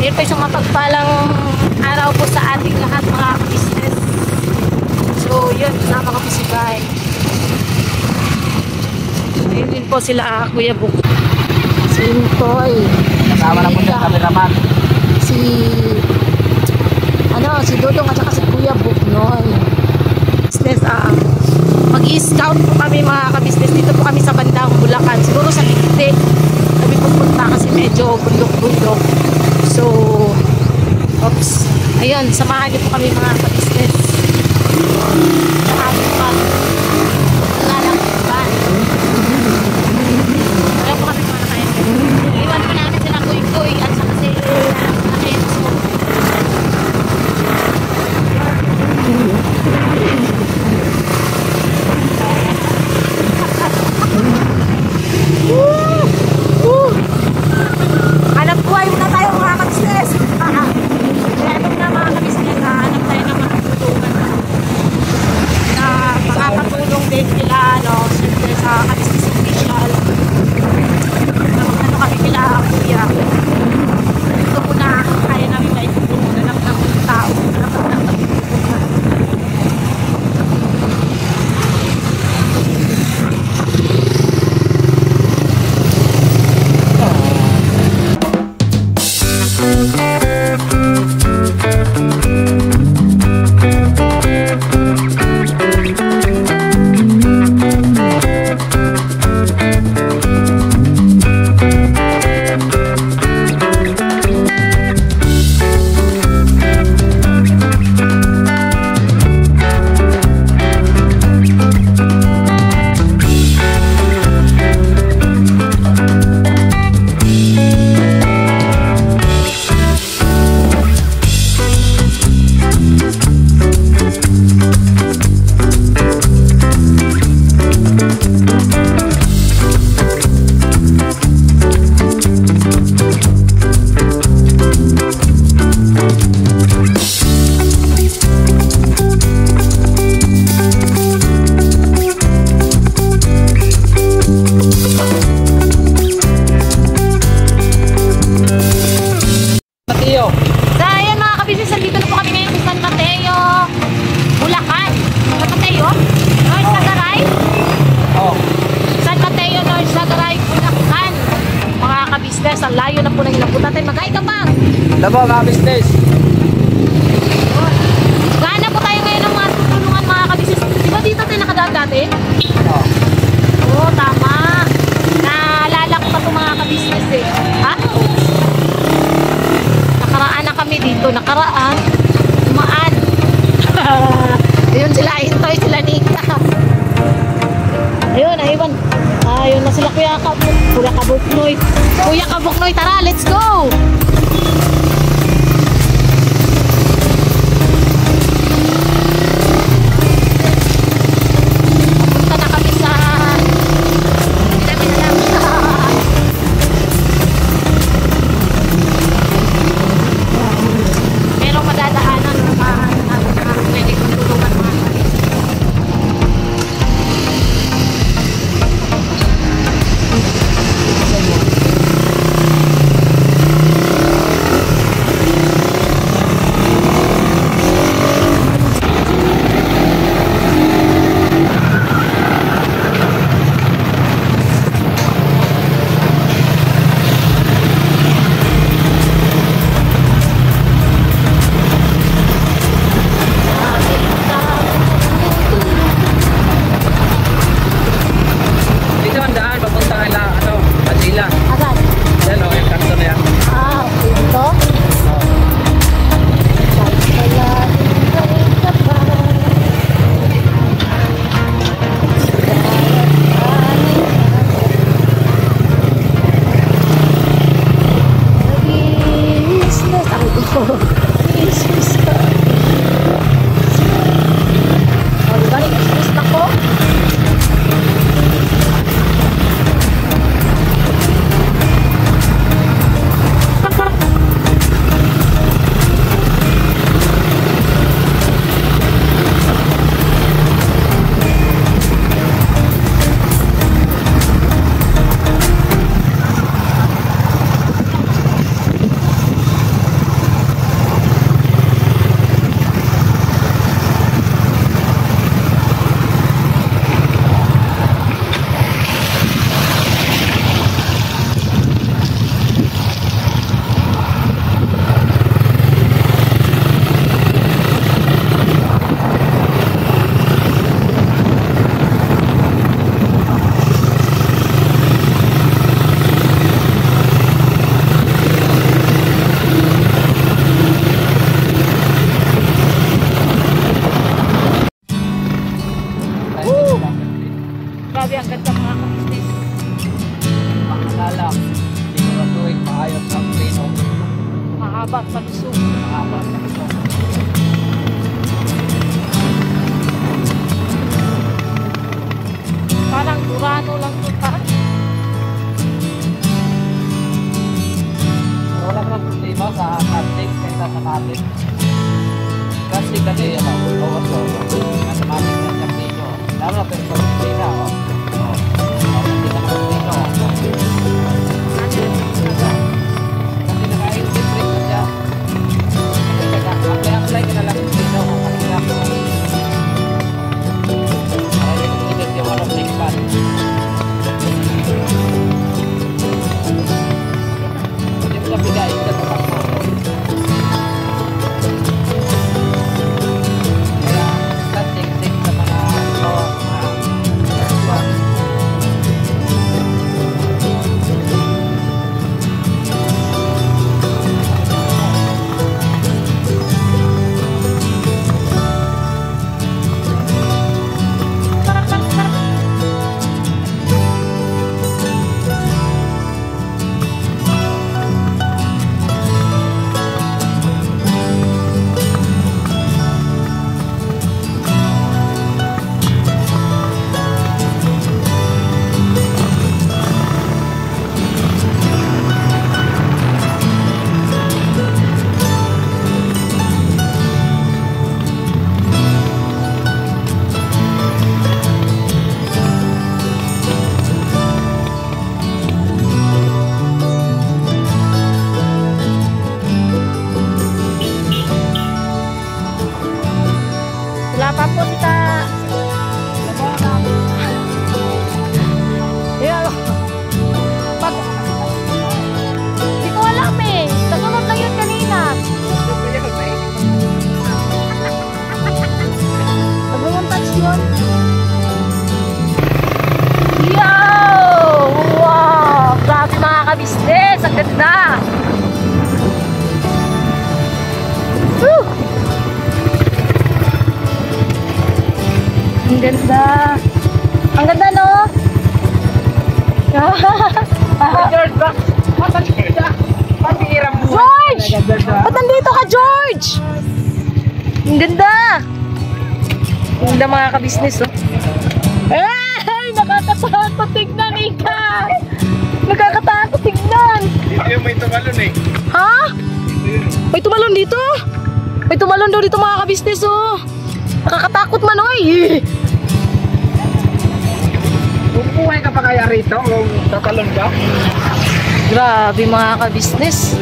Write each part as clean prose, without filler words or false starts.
Ayun po isang mapagpalang araw po sa ating lahat mga business. So yun, sama kami si Bay. Ayun din po sila Kuya Buk. Si Toy. Kasama na po yung cameraman. Si Dodong at saka si Kuya Buk Noy. Business, mag-i-scout po kami mga ka-business. Dito po kami sa bandang Bulacan. Siguro sa Ligte kami pupunta kasi medyo bundok-bundok. So, oops. Ayun, samahan niyo po kami mga ka-business. Samahan niyo pa. Lalang pa. Wala po kami mga kain. Iwan po namin sila Kuy-Kuy at saka si Enzo. Hanap buhay muna tayo mga ka-business. Kaya ito na mga ka-business, hanap tayo ng mga tutulungan na makakatulong din nila, siyempre sa ka-business official. Ano kami nila, kuya. Ito muna, kaya namin maitutulungan na lang ng tao. Ang layo na po ng ilapot natin. Mag-ay ka pa! Labo mga business. Gana po tayo ngayon ng mga tutulungan mga ka-business. Di ba dito tayo nakadaan dati? Oo, tama. Naalala ko pa ito mga ka-business eh. Ha? Nakaraan na kami dito. Nakaraan. Tumaan. Ayun sila Intoy, sila Nika. Ayun, ayun. Ayun na sila Kuya Kabuknoy. Kuya Kabuknoy, tara, let's go! Punta na kami sa merong madadaanan na pwede kong tulungan mga Mahaba at malusog. Mahaba at malusog. Parang Durano lang ito pa. Wala ka ng problema sa casting kaysa sa casting. Casting kasi, bawas ko. Nasa casting ng casino. Lalo na pero sa casino. Hindi ka ng casino. Kasi naka-interpret na siya. Apply ka na lang casino. Kanina ko. Para yung hindi yung one of next month. Bigay ka sa mga kaya kasing-sing sa mga Wala pa po kita. Yan. Pag... Hindi ko alam eh. Nasunod lang yun kanina. Nag-montage yun. Yo! Wow! Grabe mga kabisnes. Ang ganda. Woo! Ang ganda. Ang ganda, no? George, patiram mo. George! Ba't nandito ka, George? Ang ganda. Ang ganda mga kabisnes, oh. Ay! Nakakatakot tignan, Ika! Nakakatakot tignan. Dito yung may tumalon eh. Ha? May tumalon dito? May tumalon daw dito mga kabisnes, oh. Nakakatakot man, oy. Bubuhay ka pa kaya rito kung tatalon ka? Grabe mga kabisnes.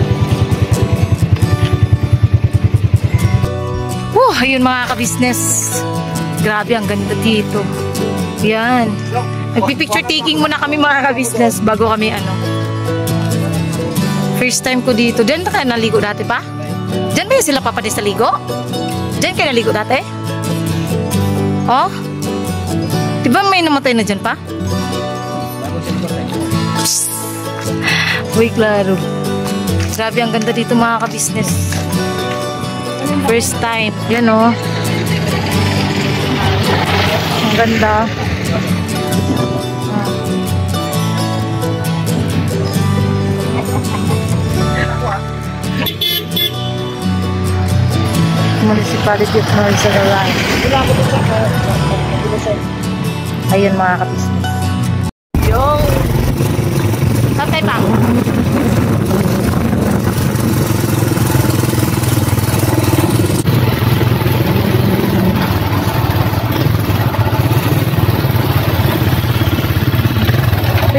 Ayun mga kabisnes. Grabe, ang ganda dito. Yan. Nagpipicture taking muna kami mga kabisnes bago kami ano. First time ko dito. Diyan ba kayo naligo dati pa? Diyan ba yung sila papadis sa ligo? Diyan kayo naligo dati? Oh? Diba may namatay na dyan pa? Uy, klaro. Grabe, ang ganda dito mga kabisnes. First time. Yan o. Ang ganda. Municipality of Noisagaray. Ayun mga kabisnes. Yung santay pa.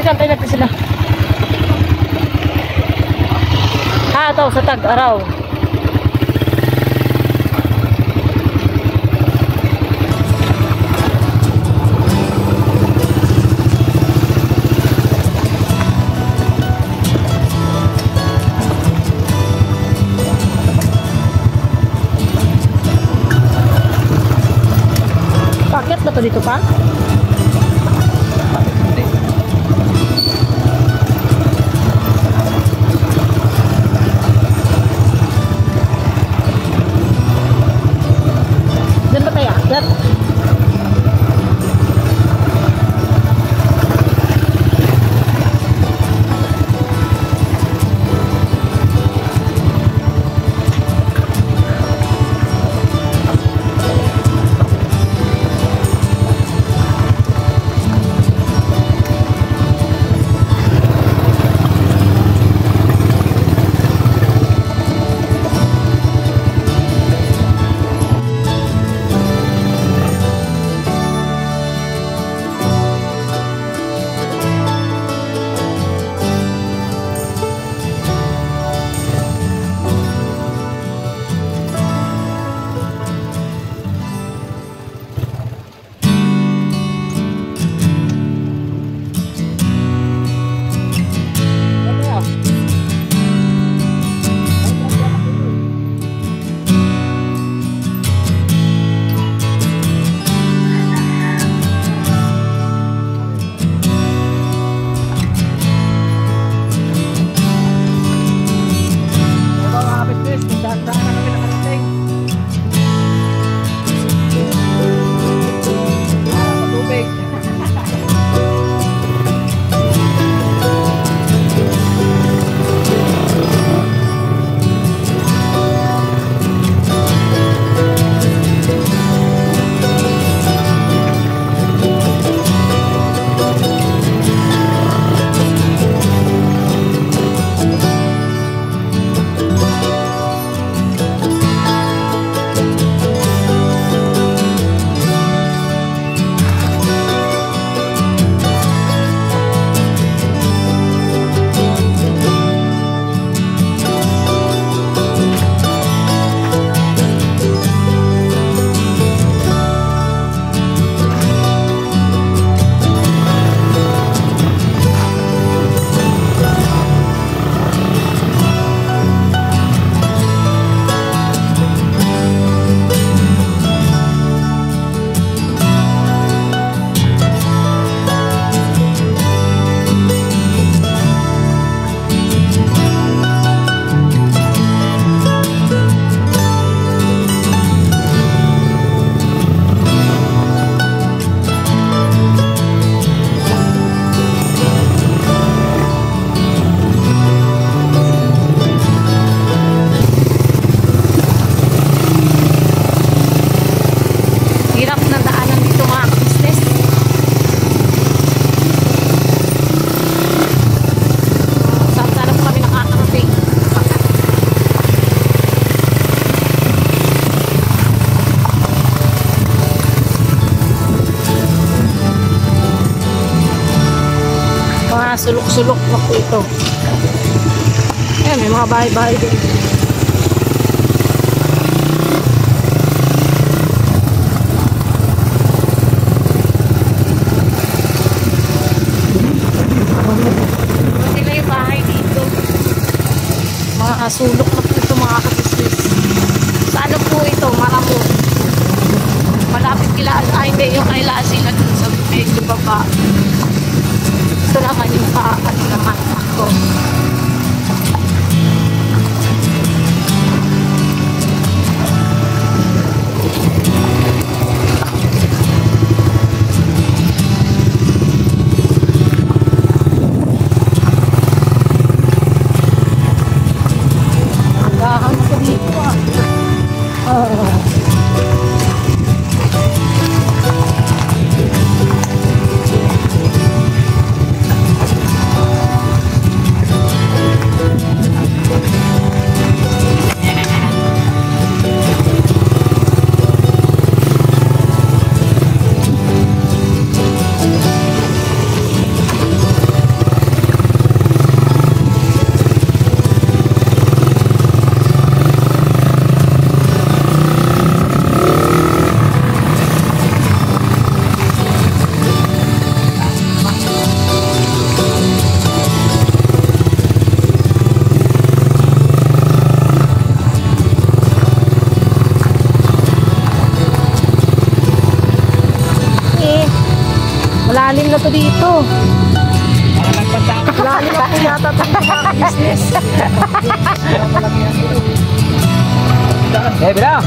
Santay natin sila. Ito sa tag-araw. Paket ba to dito pa? Diyan ba tayo akyat? sulok-sulok na po ito. Ayan, may mga bahay-bahay din. Sila yung bahay dito. Mga sulok na po ito mga kabisnes. Sa ano po ito? Maramo. Malapit kila, hindi yung kaila sila dun sa medyo baba. Ito naman yung paakat naman ako. Agahan ko dito ah. Malalim na to dito. Malalim na po yata itong mga business. Eh, bila!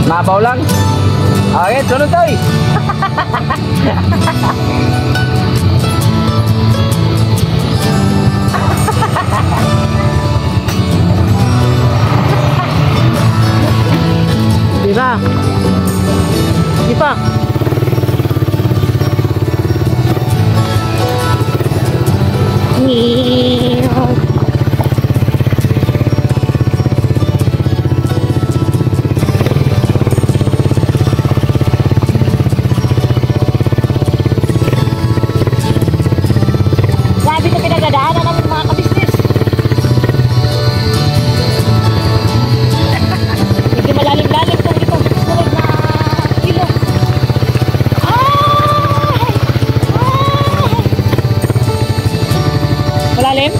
Mabaw lang. Okay, sunod tayo. Diba? Di pa? Grabe ito pinagadaanan namin mga kabisnes. Medyo malalim-lalim kung itong susunod na ilog. Ay! Ay! Malalim?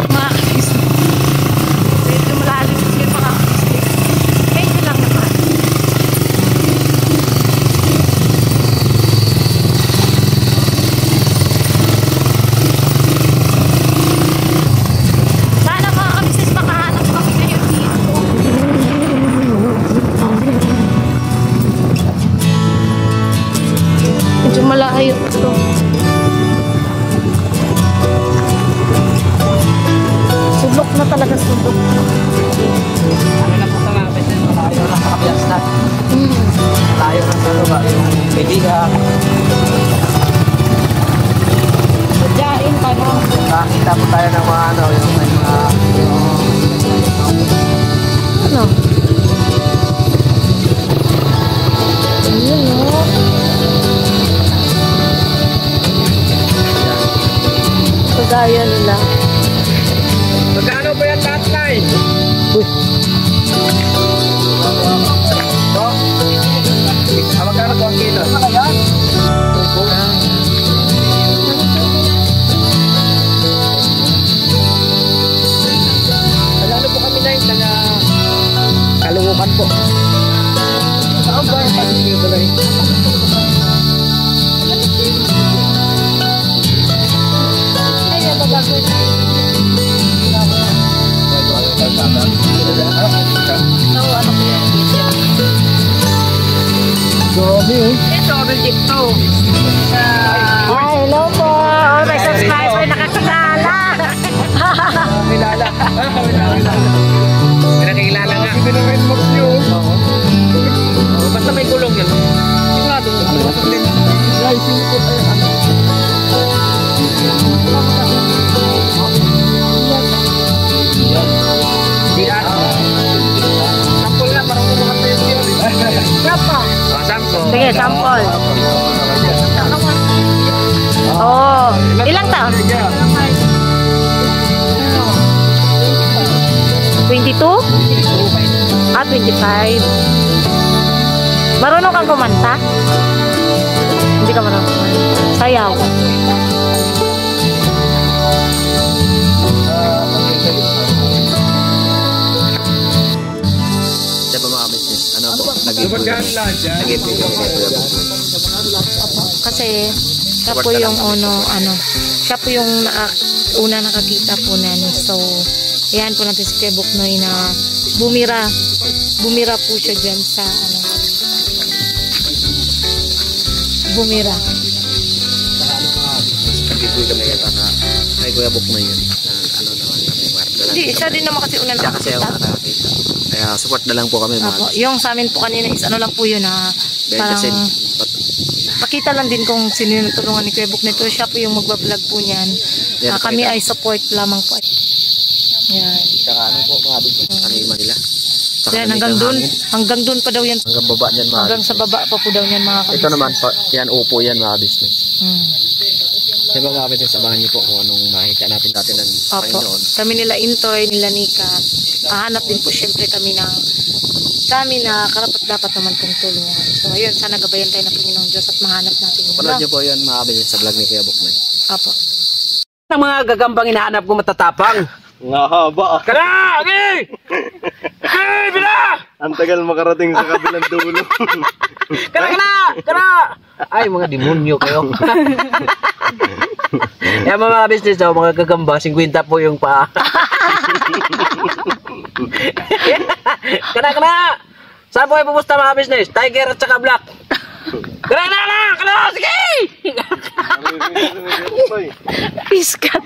Mga kabisnes. Medyo malalim kasi yung mga kabisnes. Medyo lang naman. Sana mga kabisnes makahanap kami ngayon dito. Medyo malayo ito. Sulok na talaga, sulok. Ano na po sa natin? Malayo na sa kabias na. Hmm. Malayo na sa lugar. Yung bibigang. Sadyain pa, no? Nakakita po tayo ng mga ano, yung may mga... Ano? Ayun, no? Kagaya nila. Magkano ba yan lahat na eh? Uy. So, magkano po ang kilo? Ano yan? Nalalo po kami na yung taga Kalungukan po. Saan ba yung pag-ibig ko na rin? Ayun, babagod. No, ano ko yan? Grabe eh. Ito, dito. Hi, hello po. Oh, may subscriber nakakilala. Kilala. May nakikilala nga. Kasi pinag-red box nyo. Oo. Basta may gulong yun. Sigurado. Guys, yung Sige, sample. Oh, ilang taon? 22? Ah, 25. Marunong kang kumanta? Hindi ka marunong kumanta. Sayaw. Diba mga business? Ano po? Nag-ibig. Kasi siya po yung siya po yung una nakakita po namin. So, yan po natin si Kuya Buknoy na bumira po siya dyan sa bumira. Nag-ibig kami yata kay Kuya Buknoy yun. Ano naman kami. Hindi, siya din naman kasi una Siya kasi nakakita. ako nakakita. Kaya support na lang po kami mga Apo, yung sa amin po kanina is ano lang po yun parang pakita lang din kung sino yung natulungan ni Kuya Buknoy. Pero siya po yung magbablog po niyan. Yan, Kami pakita. ay support lamang po. Yan. Saka ano po mga business? Kanima nila. Saka Yan, nandito hanggang dun pa daw yan. hanggang baba niyan mga Hanggang sa baba pa po daw yan mga kabisnes. Ito naman po, yan upo yan mga business. Hmm. Diba mga business, abangan niyo po kung anong makita natin ng Opo. Panginoon. Kami nila Intoy, nila Nika. Hahanap din po syempre kami ng kami na karapat dapat naman pong tulungan. So ayun, sana gabayan tayo ng Panginoong Diyos at mahanap natin yun. Panood niyo po yan mga business sa vlog ni Kuya Buknoy. Opo. Ang mga gagambang hinahanap ko matatapang. Nga haba. Kana! Okay! Okay! Bila! Ang tagal makarating sa kabilang dulo. Kana! Ay, mga demonyo kayo. Yan mga business daw, mga gagamba, 50 po yung paa. Kana! Saan po kayo pupusta mga business? Tiger at saka black. Kana! Sige! Piskat.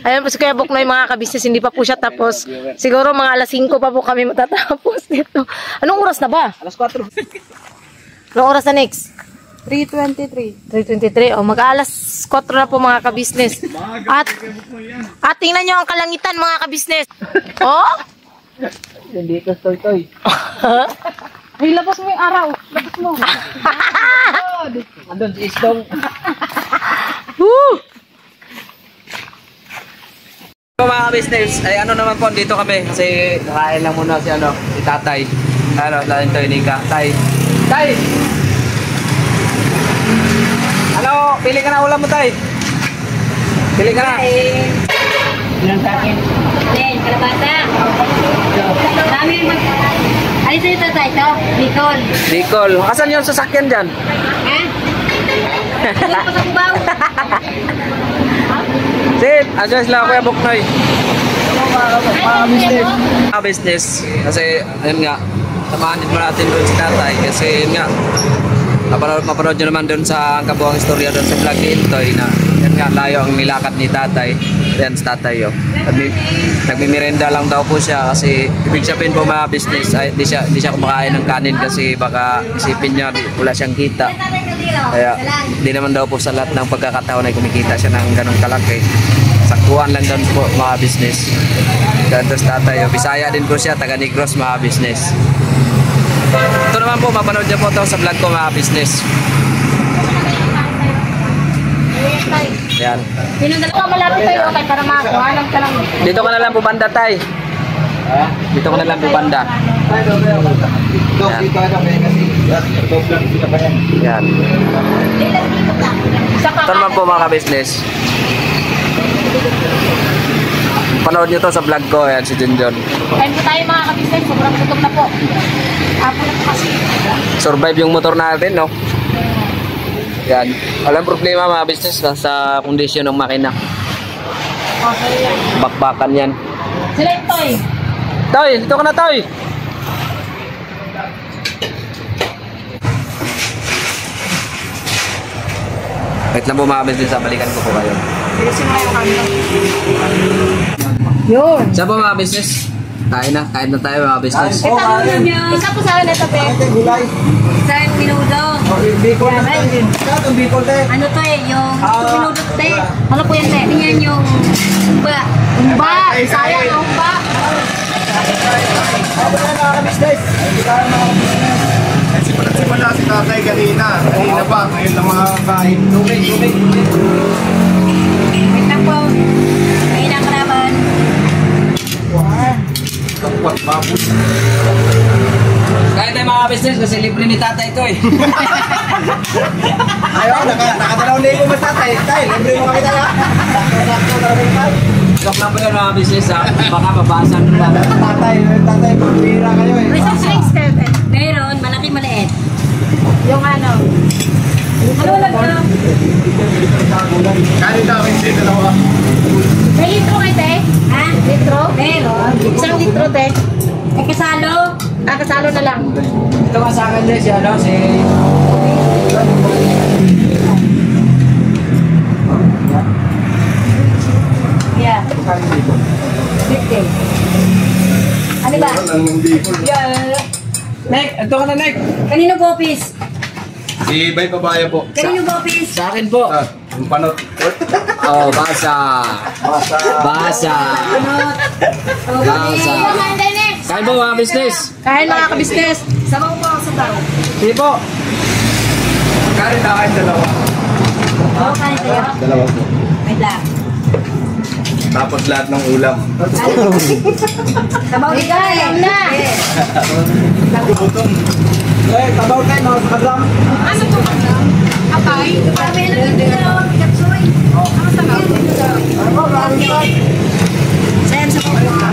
Ayan po si Kuya Buknoy mga kabisnes, hindi pa po siya tapos. Siguro mga alas 5 pa po kami matatapos nito. Anong oras na ba? Alas 4. Anong oras na next? 3:23. 3:23. O mag-alas 4 na po mga kabisnes. At tingnan nyo ang kalangitan mga kabisnes. Oh? Hindi ka toy. Ay, labas mo yung araw. Labas mo. Andun si Isdong. Woo! So, mga business, ay ano naman po, dito kami kasi nakain lang muna si tatay. Lain to Nika. Tay! Ano, pili ka na ulam mo, tay. Pili ka na. Ilan sa akin? Then, kalabasa. Dami yung mag... Ano sa'yo ito? Bicol. Bicol. Asan yung sasakyan dyan? Ha? Doon pa sa Cubao. Sit! Adjust lang Kuya Buknoy. Ay, Mga business, kasi ayun nga, samahan din mo natin doon si tatay kasi yun nga, mapanood nyo naman doon sa kabuang istorya doon sa vlog ni Intoy na yun nga, layo ang nilakad ni tatay. Yan si tatay yun. Nagmimirenda lang daw po siya kasi ibig sabihin po mga business, ay, di siya kumakain ng kanin kasi baka isipin niya wala siyang kita. Kaya di naman daw po sa lahat ng pagkakataon ay kumikita siya ng ganong kalaki. Saktuhan lang doon po mga business. Gantos tatay, Bisaya din po siya, taga Negros mga business. Ito naman po, mapanood niyo po ito sa vlog ko mga business. Yan. Malapit tayo okay para makakuha ka lang. Dito ka na lang po banda tay. Dito ka na lang po banda. Yan. Ito naman po mga business. Panood nyo to sa vlog ko, yan si Junjun. Kain po tayo mga kabisnes, sobrang gutom na po. Apo na po kasi. Survive yung motor natin, no? Yan. Walang problema mga business sa kondisyon ng makina. Okay yan. Bakbakan yan. Sila Intoy. Toy, dito ka na Toy! Wait lang po mga business, balikan ko po kayo. Yun. Saan po mga business? Kain na tayo mga business. Ito mo yun yun. Isa po sa akin ito, pe. Isang minuto. Ano to yung minuto te. Ano po yan, te? Yan yung ba. Umba. Sayang, umba. Simula si tatay kanina. Kanina pa, ngayon lang makakain. Tubig. Wait lang po. May nakaraman. Kapag babos. Kahit tayo mga business kasi libre ni tatay ito eh. Ayaw, nakadalaw na yung mas tatay. Tay, libre mo kami tayo. Stop lang po yun mga business ha. Baka mabasan nila. Tatay, pambira kayo eh. May isang drinks, Tete. Meron, malaki maliit. Yung ano. Ano lang na? Kanin namin din dalawa. May litro kay Te? Ha? Litro? Meron. Isang litro, Te. May kasalo. Kasalo na lang. Ito nga sa akin din si ano, si... Yeah. 50. Ano ba? Nek, ito ka na Nek. Kanino bopis? Si Bay Papaya po. Kanino bopis? Sa akin po. Yung panot. Oh, basa. Basa. Ano? Basa. Kain po mga business. Kain mga kabisnes. Sabaw po ako sa tao. Sige po. Kanin namin dalawa. Oo, kanin tayo. Dalawa po. Wait lang. Tapos lahat ng ulam. Sabaw din ka. Alam na. Gutom. Tabaw kayo mga sakadram. Ano to? Apay? Sabi na dito. Kapsoy. Ano sa mga? Sayan sa mga.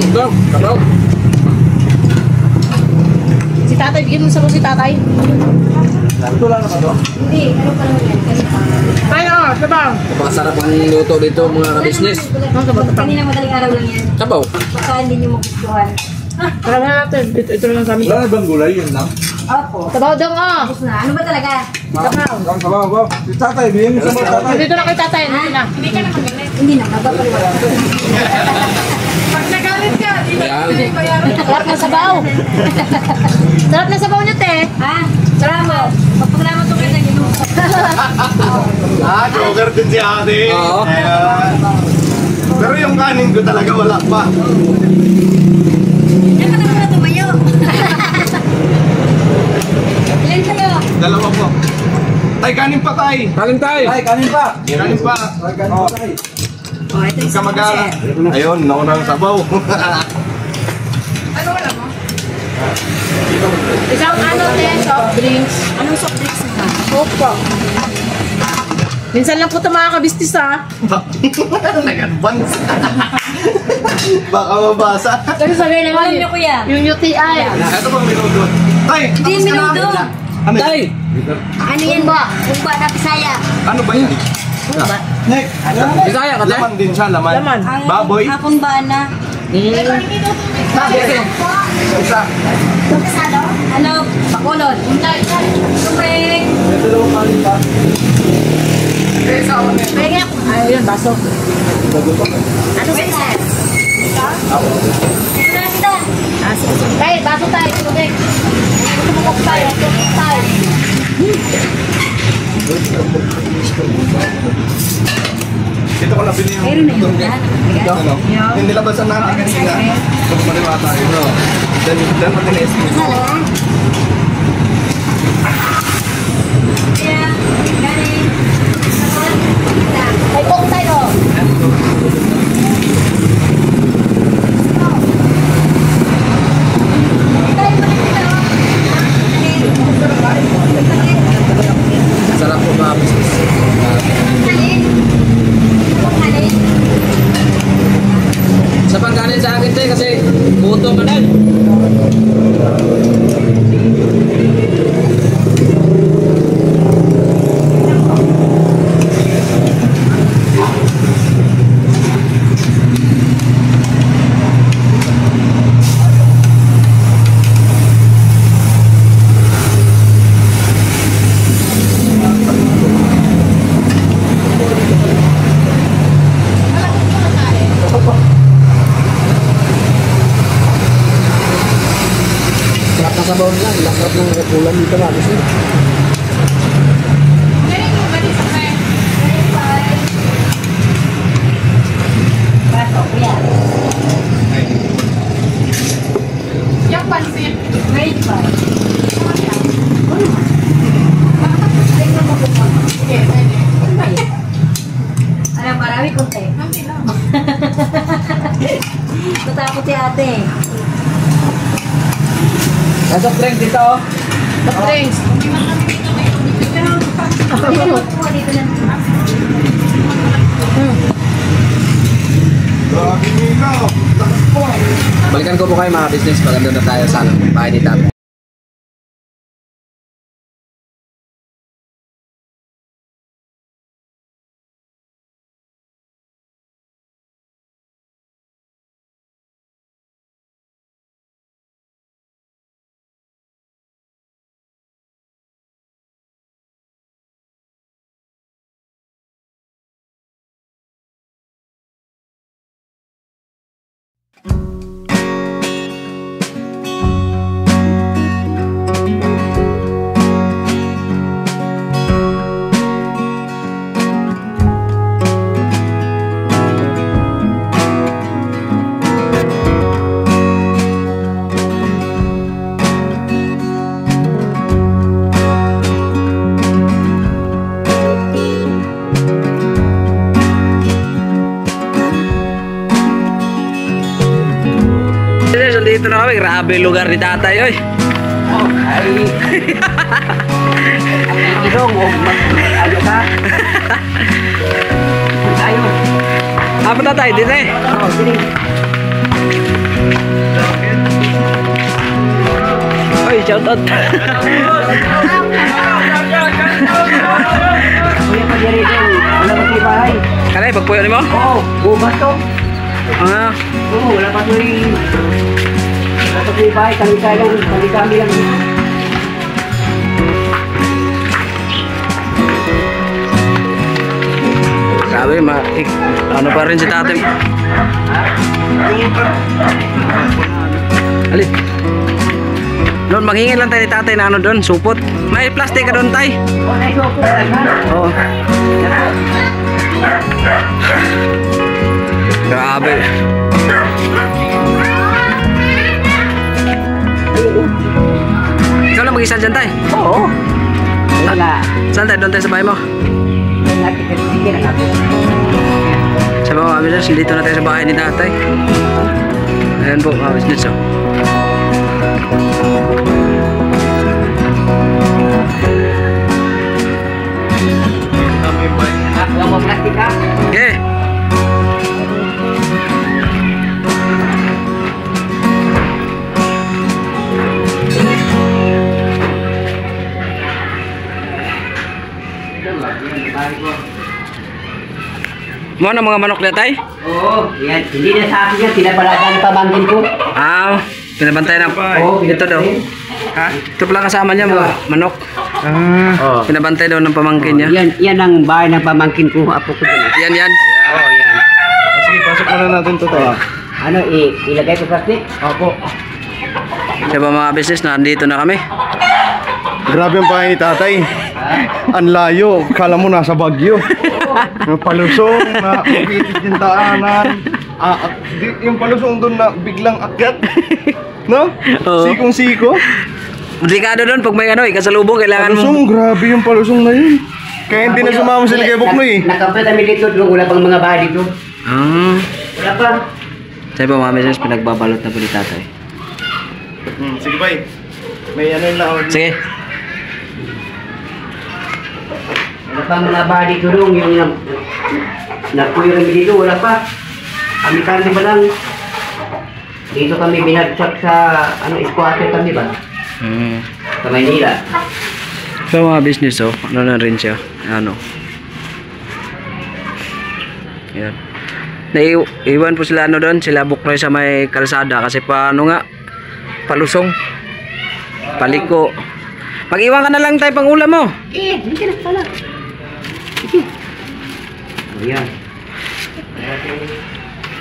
Go, tabaw. Si tatay, bigyan mo sa si tatay. Ito lang naman to. Hindi, ano pa naman yan? Ay, oo, sabaw. Napakasarap ang luto dito mga business. Kanina madaling araw lang yan. Sabaw. Baka hindi nyo magustuhan. Tara na natin. Ito na lang kami. Wala na bang gulay yun lang? Opo. Sabaw dong, oh. Tapos na. Ano ba talaga? Sabaw. Sabaw ba? Si tatay, bigyan mo sa mga tatay. Dito na kay tatay. Dito na. Hindi ka na magalit. Hindi na. Magpapaliwala. Pag nagalit ka, di ba Ayan. bayaran? Sarap na sabaw. Sarap na sabaw niyo, te. Ha? Salamat. Pagpaglamat ko kayo na yun. Joker din si ate. Oo. Ayan. Pero yung kanin ko talaga wala pa. Yan ka naman na tumayo. Ilan kayo? Dalawa po. Tay, kanin pa tay. Kanin tayo. Kanin pa. Oh, Oh, ito yung kamagala. Ayun, nauna ng sabaw. Isang ano, te, soft drinks. Anong soft drinks na? Opo. Minsan lang po ito mga kabistis, ha. Nag-advance. Baka mabasa. Kasi sabi naman, Alam niyo, kuya. yung UTI. Ito bang minuto? Tay, Hindi tapos ka na. minuto. Ano Tay. Ano yan ba? Umba na Bisaya. Ano ba yan? Umba. Nek, Bisaya ka, Tay? laman din siya, laman. Laman. Ang Baboy. hapon ba na? Isa. Ano? Bakulod. Tubig. Pahingin ako. Ayun, baso. Ano ba yan? Ito na kita. Tay, baso tayo. Tubig. Tumukok tayo. Tumukok tayo. Dito ko nabili yung Meron na yun. tubig. Ano? Yung nilabasan natin kanina. Pag maliwa tayo. Dan matinis. Masala. Kaya, galing. Sabon. May coke tayo. Sarap po mga business. Sa pangkanin sa akin tayo kasi buto ka na. Sarap na sabaw lang. Sarap ng kukulan dito mga business. Yung pansit. Grade 5. Natakot si ate. Pasok drink dito oh. Drinks. Dito lang. Grabe nila. Lakas po. Balikan ko po kayo mga business pag andun na tayo sa bahay ni Tatay. Dito na kami, grabe lugar ni Tatay oy. Ano ka? Tayo. Apa Tatay, dito eh. Oo, sige. Oy, shout out. Kuya pa diri din. Wala pa si bahay. Kanay pagpuyo nimo? Oo, bumas to. Ah, Oo, wala pa to rin. Wala pa si bahay. Kami lang. grabe ano pa rin si Tatay. Ali. Doon maghingin lang tayo ni Tatay na ano doon, supot. May plastic ka doon, Tay. Oo, naisoko. Oo. Grabe. Ikaw lang mag-isa dyan, Tay? Oo. Wala. Saan tayo? Doon tayo sa bahay mo? Sige na natin. Sabi mo, mga business, dito na tayo sa bahay ni Tatay. Ayan po, mga business, oh. Huwag mo plastic ka. Okay. Mo na mga manok na, Tay? Oo, yan. Hindi na sa akin yan. Pinapalagaan ng pamangkin ko. Ah, pinabantay na. Oo, Ito daw. Ha? Ito pala kasama niya, mga manok. Oo. Pinabantay daw ng pamangkin niya. Yan ang bahay ng pamangkin ko. Apo ko dyan. Yan. Oo, yan. Sige, pasok muna natin to tayo. Ano, ilagay ko plastic? Opo. Diba mga business, nandito na kami. Grabe ang bahay ni Tatay. Ang layo. Kala mo nasa Baguio. Yung palusong na mabitis yung daanan. Yung palusong doon na biglang akyat. No? Oo. Sikong-siko. Delikado doon pag may ano, kasalubong, kailangan Palusong, mo. grabe yung palusong na yun. Kaya hindi na sumama sila kay Buknoy eh. Nakampret kami dito. Wala pang mga bahay dito. Ah. Wala pa. Sabi po mga business, pinagbabalot na po ni Tatay. Sige bay. May ano yung laon. Sige. Wala pa mga bahay dito dong. Yung napuyo kami dito. Wala pa. Kami karne ba lang. Dito kami binagsak sa squatter kami ba? Sa Maynila. So mga business, oh, ano na rin siya. Ano. Yan. Naiwan po sila ano doon, sila Buknoy sa may kalsada kasi paano nga palusong. Paliko. Pag-iwan ka na lang tayo pang ulam mo. Hindi ka na pala. Sige. Ayan.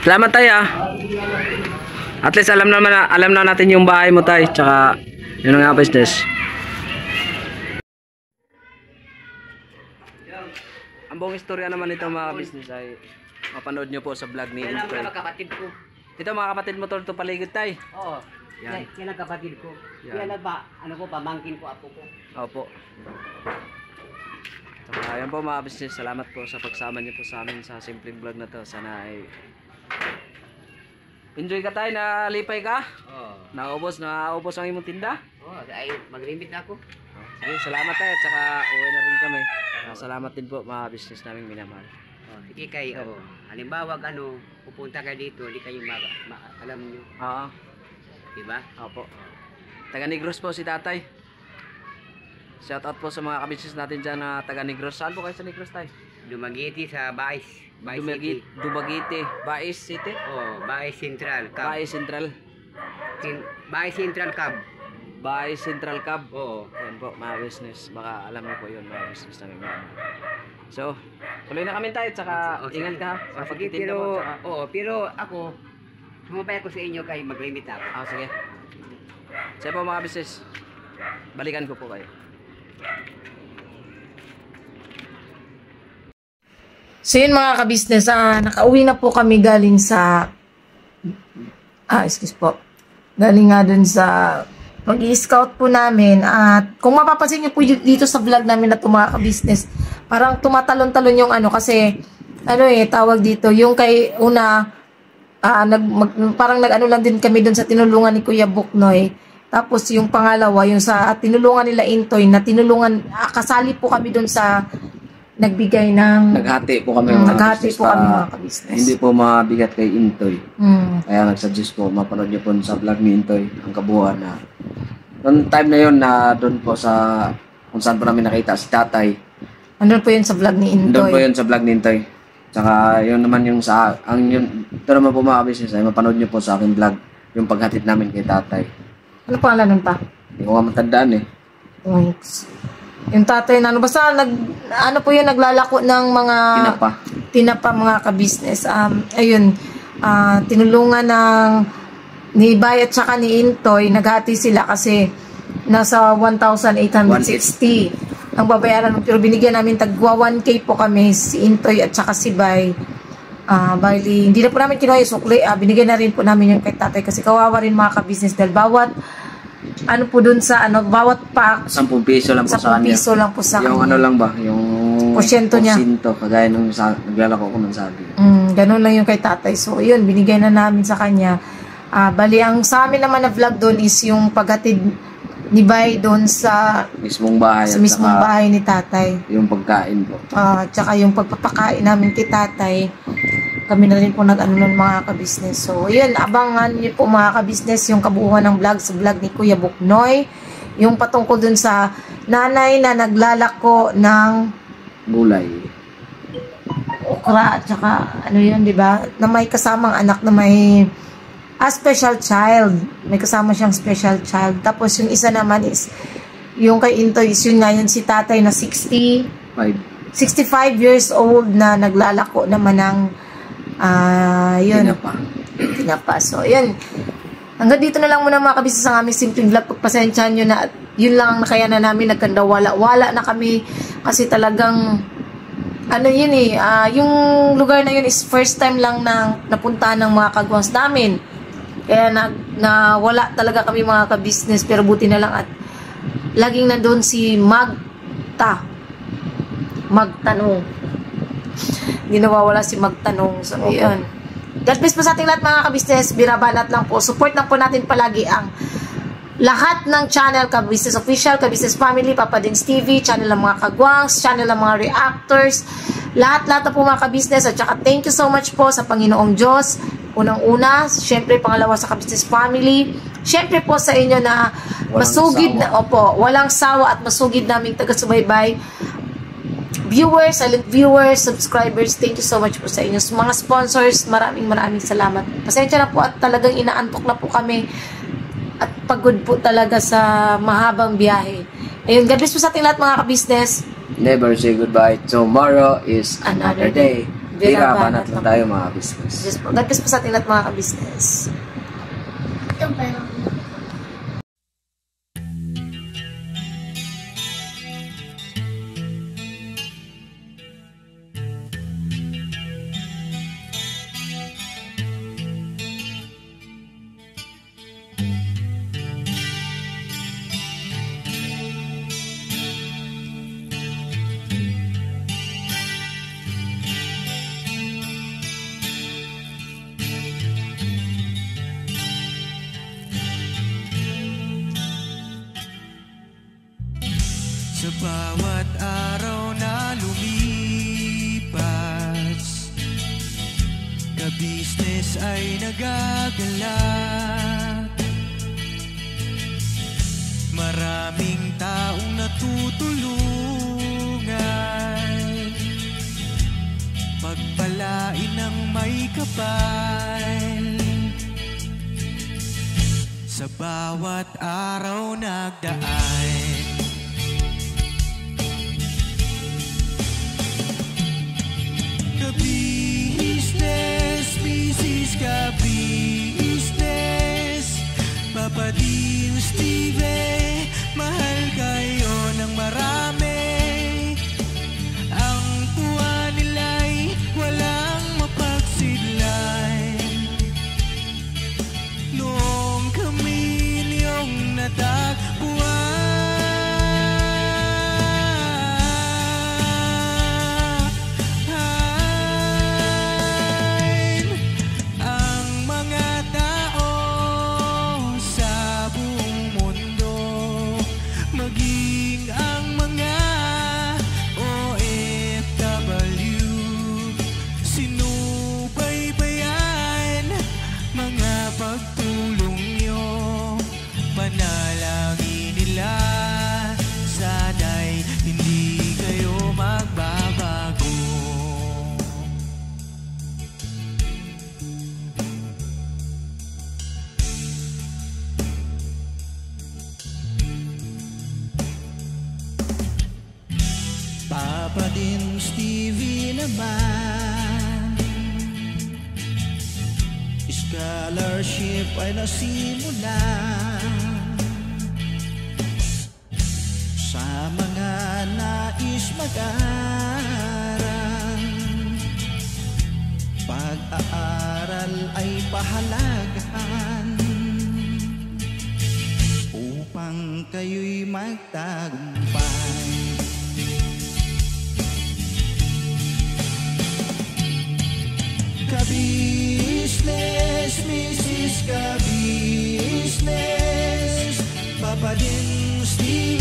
Salamat tayo ah. At least alam na natin yung bahay mo tayo. Tsaka yun nga business. Ang buong istorya naman ito mga business ay mapanood nyo po sa vlog ni Yan ang Intoy. mga kapatid ko. Ito mga kapatid mo to paligid tayo. Oo. Yan. Yan ang kapatid ko. Yan. Yan ang pamangkin ko, apo ko. Opo. So Ayan po mga business, salamat po sa pagsama niyo po sa amin sa simpleng vlog na to. Sana ay enjoy ka tayo, na lipay ka. Oh. Naubos ang imong tinda. Oh, ay mag-limit na ako. Sige, salamat tayo at saka uwi na rin kami. Salamat din po mga business naming minamahal. Oh, sige kayo. Halimbawa pupunta kayo dito, hindi kayo alam niyo, Oo. di ba? Opo. Taga Negros po si tatay. Shout out po sa mga kabisnes natin dyan na taga Negros. Saan po kayo sa Negros tayo? Dumaguete sa Bais City. Dumaguete, Bais City. Oh, Bais Central Cab. Bais Central. Bais Central Cab. Bais Central Cab. Oo. Yan po mga business. Baka alam niyo po yun mga business namin. So, tuloy na kami tayo. Tsaka ingat ka. Sa Sige, pagtitinda mo. Tsaka... pero ako, sumabay ako sa inyo kay mag-limit ako. Sige. Sige po mga business. Balikan ko po kayo. So yun mga kabisnes, nakauwi na po kami galing sa excuse po. Galing nga dun sa mag-i-scout po namin, at kung mapapansin niyo po dito sa vlog namin na ito mga kabisnes, parang tumatalon-talon yung kasi tawag dito, yung kay una parang nag-ano lang din kami dun sa tinulungan ni Kuya Buknoy. Tapos yung pangalawa, yung sa tinulungan nila Intoy, na tinulungan, kasali po kami dun sa nagbigay ng... Naghati po kami Naghati po kami mga kabisnes. Hindi po mabigat kay Intoy. Kaya nag-suggest po, mapanood niyo po sa vlog ni Intoy, ang kabuuan na... Noong time na yun na doon po sa... Kung saan po namin nakita si tatay. Andun po yun sa vlog ni Intoy. Doon po yun sa vlog ni Intoy. Tsaka yun naman yung sa... Ito naman po mga kabisnes, ay mapanood niyo po sa aking vlog yung paghatid namin kay tatay. Ano pangalan nun pa? Hindi ko nga matandaan eh. Yung tatay na basta po yun, naglalako ng mga tinapa mga kabisnes. Ayun, tinulungan ng ni Bay at saka ni Intoy, naghati sila kasi nasa 1,860 ang babayaran, pero binigyan namin tagwa 1K po kami, si Intoy at saka si Bay. Bali, hindi na po namin kinuha yung sukli, binigyan na rin po namin yung kay tatay kasi kawawa rin mga kabisnes dahil bawat po dun sa bawat pack 10 piso lang po sa 10 kanya. piso lang po sa yung kanya. lang ba? Yung porsyento niya. Kagaya nung naglalako ko ng sabi. Ganun lang yung kay tatay. So, yun, binigay na namin sa kanya. Bali, ang sa amin naman na vlog doon is yung paghatid ni Bay doon sa mismong bahay. Sa mismong bahay ni tatay. Yung pagkain po. Tsaka yung pagpapakain namin kay tatay. Kami na rin po nag-ano nun mga kabisnes. So, yun, abangan niyo po mga kabisnes yung kabuuan ng vlog sa vlog ni Kuya Buknoy. Yung patungkol dun sa nanay na naglalako ng gulay. Okra, at saka yun, di ba? Na may kasamang anak na may special child. May kasama siyang special child. Tapos yung isa naman is, yung kay Intoy is yun nga yun si tatay na 65 years old na naglalako naman ng tinapa. So, yun. Hanggang dito na lang muna mga kabisnes ang aming simpleng vlog. Pagpasensyahan nyo na, at yun lang ang nakayanan namin. Nagkanda wala na kami kasi talagang yung lugar na yun is first time lang na napuntahan ng mga kagwangs namin. Kaya wala talaga kami mga kabisnes, pero buti na lang at laging nandun si Magtanong. Hindi nawawala si Magtanong. So, yun. God bless po sa ating lahat mga kabisnes. Birabanat lang po. Support lang po natin palagi ang lahat ng channel, Kabisnes Official, Kabisnes Family, Papa Dins TV, channel ng mga kagwangs, channel ng mga reactors, lahat na po mga kabisnes. At saka thank you so much po sa Panginoong Diyos. Unang-una, syempre pangalawa sa Kabisnes Family. Syempre po sa inyo na walang sawa at masugid naming taga-subaybay. Viewers, silent viewers, subscribers, thank you so much po sa inyo. Mga sponsors, maraming salamat. Pasensya na po at talagang inaantok na po kami at pagod po talaga sa mahabang biyahe. Ayun, God bless po sa ating lahat mga kabisnes. Never say goodbye. Tomorrow is another day. Birabanat lang tayo mga kabisnes. God bless po sa ating lahat mga kabisnes. Ito ba? Bawat araw na lumipas, ka-business ay nagagalak. Maraming taong natutulungan, pagpalain ng may kapal. Sa bawat araw nagdaan, ka-business, Mrs. Ka-business, Papa Din, Steve, mahal kayo ng marami. Ang tuwa nila'y walang mapagsidlan. Noong kami niyong natagpuan, ang mga tao sa buong mundo, maging ang mga OFW, sinubaybayan mga pagtulong nyo, panalangin nila, sana'y hindi kayo magbabago. Papa Din, Stevie naman, scholarship ay nasimulan sa mga nais mag-aral. Pag-aaral ay pahalagahan upang kayo'y magtagumpay. Ka-business, Mrs. Ka-business, Papa Din, Steve,